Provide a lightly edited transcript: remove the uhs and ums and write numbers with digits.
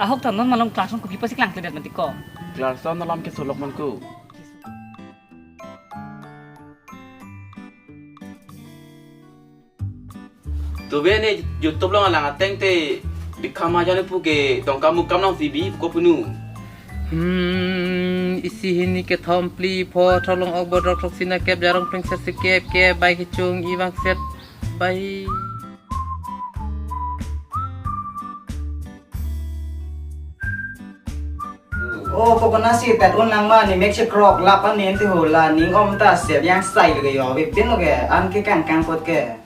ahok tanton malam klason kopi pasti lang kledet mantiko. Klasan dalam kesulok manku. Tu ni YouTube lo ngalang ateng te bikam aja ni puke tong kamu kam nang CB ko punu. Isi hini ke thompli pho tholong ok bodok thok sina kep jarong peng set kep ke bai ki chung iwang set bai Oh, pokoknya sih pet unang mah nih make sure krok lapan nih nanti hula nih om tas siap yang style ke yo, bipin lo ke, an ke kan pot ke.